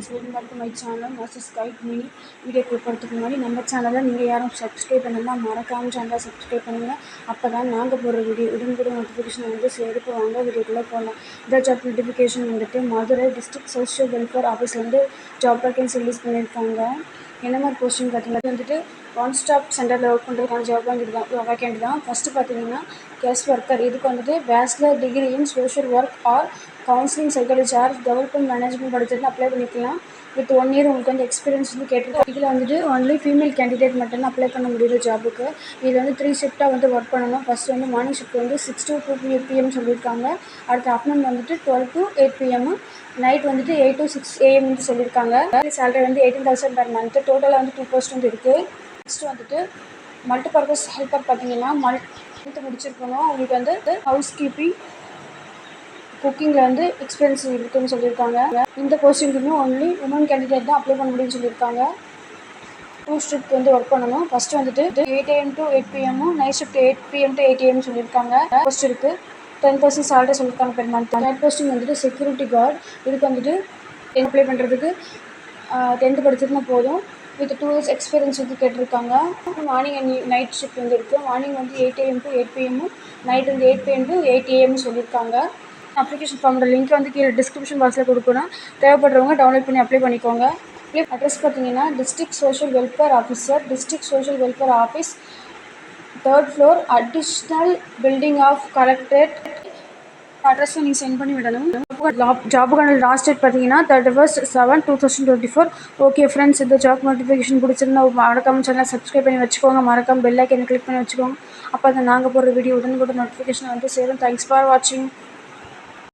Friends, welcome back to my channel masters guide mini. வீடியோக்குள்ள போகிறதுக்கு முன்னாடி நம்ம சேனலை நீங்கள் யாரும் சப்ஸ்கிரைப் பண்ணலாம், மறக்காமல் சேனலை சப்ஸ்கிரைப் பண்ணுங்கள். அப்போ தான் நாங்கள் போடுற வீடியோ உடனுக்குடன் நோட்டிஃபிகேஷன் வந்து சேர்த்து வாங்க. வீடியோக்குள்ளே போகலாம். இந்த ஜாப் நோட்டிஃபிகேஷன் வந்துட்டு மதுரை டிஸ்ட்ரிக்ட் சோஷியல் வெல்ஃபேர் ஆஃபீஸ்லேருந்து ஜாப் வேக்கன்சி ரிலீஸ் பண்ணியிருக்காங்க. என்ன மாதிரி போஸ்டிங் பார்த்தீங்கன்னா வந்துட்டு ஒன் ஸ்டாப் சென்டரில் ஒர்க் பண்ணுறதுக்கான ஜாப் வேக்கண்ட் தான். ஃபஸ்ட்டு பார்த்தீங்கன்னா கேஸ் ஒர்க்கர். இதுக்கு வந்துட்டு bachelor degree in social work or counselling psychology R development management படிச்சுட்டு அப்ளை பண்ணிக்கலாம். வித் 1 இயர் உங்களுக்கு வந்து எக்ஸ்பீரியன்ஸ் வந்து கேட்டிருக்கோம். இதில் வந்துட்டு ஒன்லி ஃபீமேல் கேண்டிடேட் மட்டும் அப்ளை பண்ண முடியுது ஜாபுக்கு. இதில் வந்து 3 ஷிஃப்ட்டாக வந்து ஒர்க் பண்ணணும். ஃபஸ்ட்டு வந்து மார்னிங் ஷிஃப்ட் வந்து 6 to 2 PM சொல்லியிருக்காங்க. அடுத்து ஆஃப்டர்நூன் வந்துட்டு 12 to 8 PM, நைட் வந்துட்டு 8 to 6 AM வந்து சொல்லியிருக்காங்க. சேலரி வந்து 18,000 per month. டோட்டலாக வந்து 2 போஸ்ட் வந்து இருக்குது. நெக்ஸ்ட் வந்துட்டு மல்டிபர்பஸ் ஹெல்ப்பர் பார்த்தீங்கன்னா முடிச்சிருக்கணும். உங்களுக்கு வந்து ஹவுஸ் கீப்பிங் குக்கிங்கில் வந்து எக்ஸ்பீரியன்ஸ் இருக்குதுன்னு சொல்லியிருக்காங்க. இந்த போஸ்டிங்க்குமே ஒன்லி உமன் கேண்டிடேட் தான் அப்ளை பண்ண முடியும்னு சொல்லியிருக்காங்க. 2 ஷிஃப்ட் வந்து ஒர்க் பண்ணணும். ஃபஸ்ட்டு வந்துட்டு 8 AM to 8 PM, night shift 8 PM to 8 AM சொல்லியிருக்காங்க. போஸ்ட் இருக்குது. 10% சேலரி சொல்லியிருக்காங்க பெர் மந்த். தேர்ட் போஸ்டிங் வந்துட்டு செக்யூரிட்டி கார்டு. இதுக்கு வந்துட்டு அப்ளை பண்ணுறதுக்கு 10th படிச்சிருந்தா போதும். வித் 2 years எக்ஸ்பீரியன்ஸ் வந்து கேட்டிருக்காங்க. மார்னிங் அண்ட் நைட் ஷிஃப்ட் வந்து இருக்குது. மார்னிங் வந்து 8 AM to 8 PM, நைட் வந்து 8 PM to 8 AM சொல்லியிருக்காங்க. அப்ளிகேஷன் ஃபார்மோட லிங்க் வந்து கீழே டிஸ்கிரிப்ஷன் பாக்ஸில் கொடுக்குறோம். தேவைப்படுறவங்க டவுன்லோட் பண்ணி அப்ளை பண்ணிக்கோங்க. அட்ரஸ் பார்த்தீங்கன்னா district social welfare officer, district social welfare office, 3rd floor, additional building of collectorate. அட்ரஸில் நீங்கள் சென்ட் பண்ணி விடணும். ஜாபுக்கான லாஸ்ட் டேட் பார்த்தீங்கன்னா 31st 7 2024. ஓகே ஃப்ரெண்ட்ஸ், இந்த ஜாப் நோட்டிஃபிகேஷன் பிடிச்சிருந்தா மறக்காம சேனலை சப்ஸ்கிரைப் பண்ணி வச்சுக்கோங்க. மறக்காம பெல் ஐக்கனை கிளிக் பண்ணி வச்சுக்கோங்க. அப்போ தான் நாங்கள் போடுற வீடியோ உடனுக்குடன் நோட்டிஃபிகேஷன் வந்து சேரும். தேங்க்ஸ் ஃபார் வாட்சிங்.